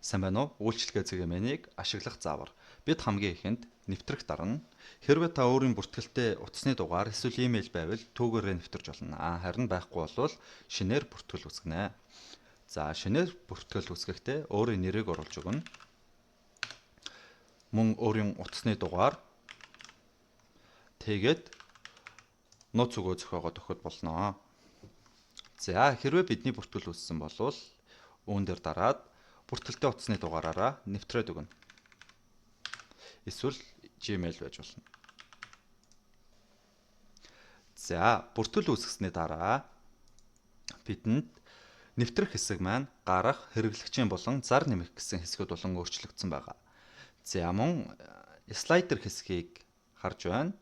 Сайн байна уу? Үйлчлэгээ цэгийн ашиглах заавар. Бид хамгийн ихэнд нэвтрэх дарна. Хэрвээ та өөрийн бүртгэлтэй утасны дугаар эсвэл имэйл байвал түүгээрээ нэвтэрч болно. Харин байхгүй бол шинээр бүртгэл үүсгэнэ. За, шинээр бүртгэл үүсгэхдээ өөрийн нэрийг оруулж өгнө. Мөн өөрийн утасны дугаар тэгээд нууц өгөө зохиогоод өгөхөд болно. За, хэрвээ бидний бүртгэл үүссэн бол үүн дээр дараад бүртгэлтэй утасны дугаараараа нэвтрээд өгнө. Эсвэл Gmail байж болно. За, бүртгэл үүсгэсний дараа бидэнд нэвтрэх хэсэг маань гарах, хэрэглэгчийн болон зар нэмэх гэсэн хэсгүүд болон өөрчлөгдсөн байгаа. За, мөн слайдер хэсгийг харж байна.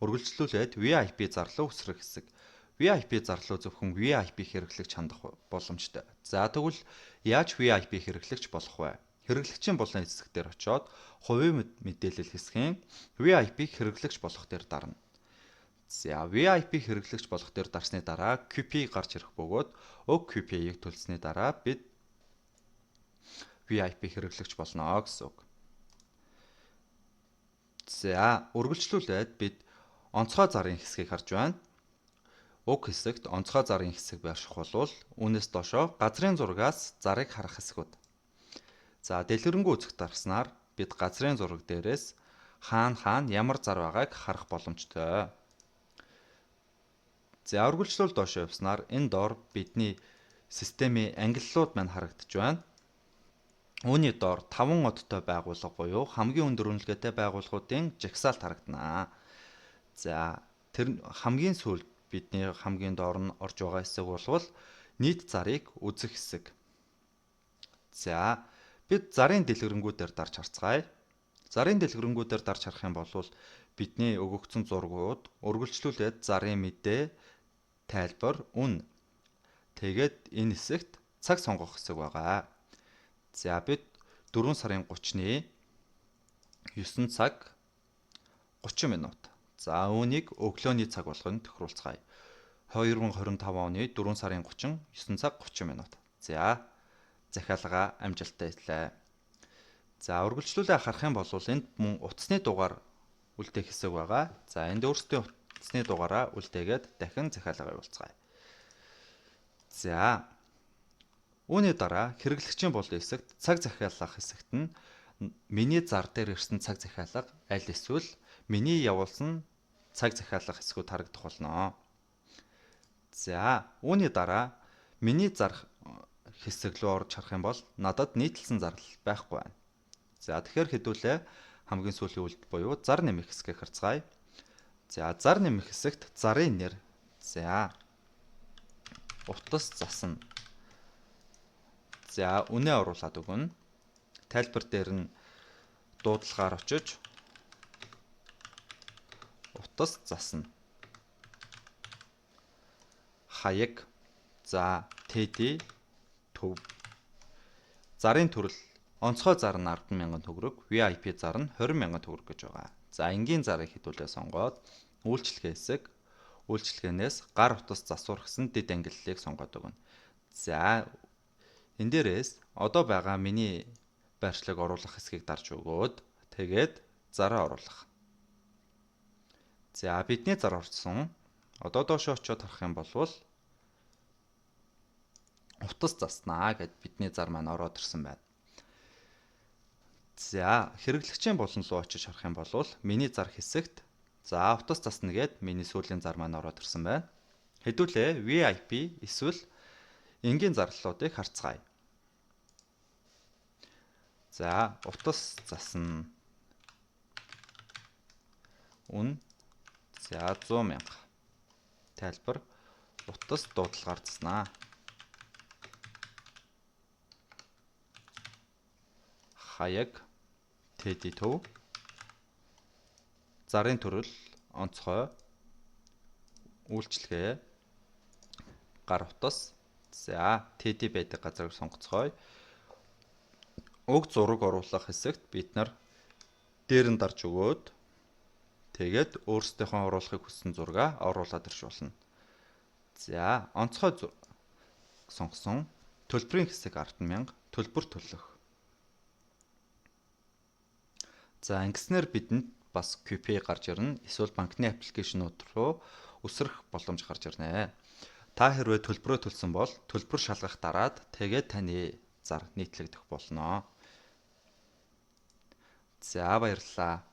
Үргэлжлүүлээд VIP зарлуу үсрэх хэсэг. VIP зарлуу зөвхөн VIP хэрэглэгч хандах боломжтой. За, тэгвэл яаж VIP хэрэглэгч болох вэ? Хэрэглэгчийн болон хэсэг дээр очиод хувийн мэдээлэл хэсгийн VIP хэрэглэгч болох дээр дарна. За, VIP хэрэглэгч болох дээр дарсны дараа QP гарч ирэх бөгөөд уг QP-ийг төлсөний дараа бид VIP хэрэглэгч болно гэсэн үг. За, үргэлжлүүлээд бид онцгой зарын хэсгийг харж байна. Уг хэсэгт онцгой зарын хэсэг байрших болвол үүнээс доошоо газрын зургаас зарыг харах хэсгүүд. За, дэлгэрэнгүй үзэх дарснаар бид газрын зураг дээрээс хаана ямар зар байгааг харах боломжтой. За, үргэлжлүүл доошоо явснаар энэ доор бидний системийн ангиллууд маань харагдаж байна. Үүний доор 5 одтой байгууллага буюу хамгийн өндөр үнэлгээтэй байгууллагуудын жагсаалт харагдана. За, тэр хамгийн сүүлд бидний хамгийн доор нь орж байгаа хэсэг болвол нийт зарыг үзэх хэсэг. За, бид зарын дэлгэрэнгүүдээр дарж харцгаая. Зарын дэлгэрэнгүүдээр дарж харах юм бол бидний өгөгдсөн зургууд үргэлжлүүлээд зарын мэдээ, тайлбар, үн. Тэгээд энэ хэсэгт цаг сонгох хэсэг байгаа. За, бид 4 сарын 30-ны 9 цаг 30 минут. За, үүнийг өглөөний цаг болгон тохируулцгаая. 2025 оны 4 сарын 30, 9 цаг 30 минут. За, захиалга амжилттай ирлээ. За, үргэлжлүүлээ харах юм бол энд мөн утасны дугаар үлдээх хэсэг байгаа. За, энд өөрсдийн утасны дугаараа үлдээгээд дахин захиалга явуулцгаая. За, үүний дараа хэрэглэгчийн болон хэсэгт цаг захиалгах хэсэгт нь миний зар дээр ирсэн цаг захиалга аль эсвэл миний явуулсан цаг захиалгах хэсгүүд харагдах болно. За, үүний дараа миний зарах хэсэг рүү орж харах юм бол надад нийтлсэн зарлал байхгүй байна. За, тэгэхээр хэдүүлээ хамгийн сүүлийн үлд буюу зар нэмэх хэсгийг харцгаая. За, зар нэмэх хэсэгт зарын нэр. За, утас засна. За, үнэ оруулаад өгнө. Тайлбар дээр нь дуудлагаар очиж утас засна. Хаяг. За, TD төв. Зарын төрөл онцгой зар нь 10,000 төгрөг, VIP зар нь 20,000 төгрөг гэж байгаа. За, энгийн зарыг хэдүүлээ сонгоод үйлчлэгээ хэсэг, үйлчлэгээнээс гар утас засвар гэсэн дэд ангиллалыг сонгоод өгнө. За, энэ дээрээс одоо байгаа миний байршлыг оруулах хэсгийг дарж өгөөд тэгээд зараа оруулах. За, бидний зар орсон. Одоо доошоо очиод харах юм бол утас заснаа гэд бидний зар маань ороод ирсэн байна. За, хэрэглэгчийн болон руу очиж харах юм бол миний зар хэсэгт за утас засна гэд миний сүүлийн зар маань ороод ирсэн байна. Хэдүүлээ VIP эсвэл энгийн зарлалуудыг харцгаая. За, утас засна. Үн. За, 100,000. Тайлбар утас дуудлагаар заснаа. Хаяг TD төв. Зарын төрөл онцгой. Үйлчлэгээ гар утас. За, TD байдаг газрыг сонгоцгоё. Уг зураг оруулах хэсэгт бид нар дээр нь дарж өгөөд тэгээд өөрсдийнхөө оруулахыг хүссэн зургаа оруулаад ирж болно. За, онцгой сонгосон төлбөрийн хэсэг 10,000, төлбөр төлөх. За ингэснээр бидэнд бас QP гарч ирнэ. Эсвэл банкны аппликейшнууд руу өсрөх боломж гарч ирнэ. Та хэрвээ төлбөрөө төлсөн бол төлбөр шалгах дараад тэгээд таны зар нийтлэгдэх болно. За баярлалаа.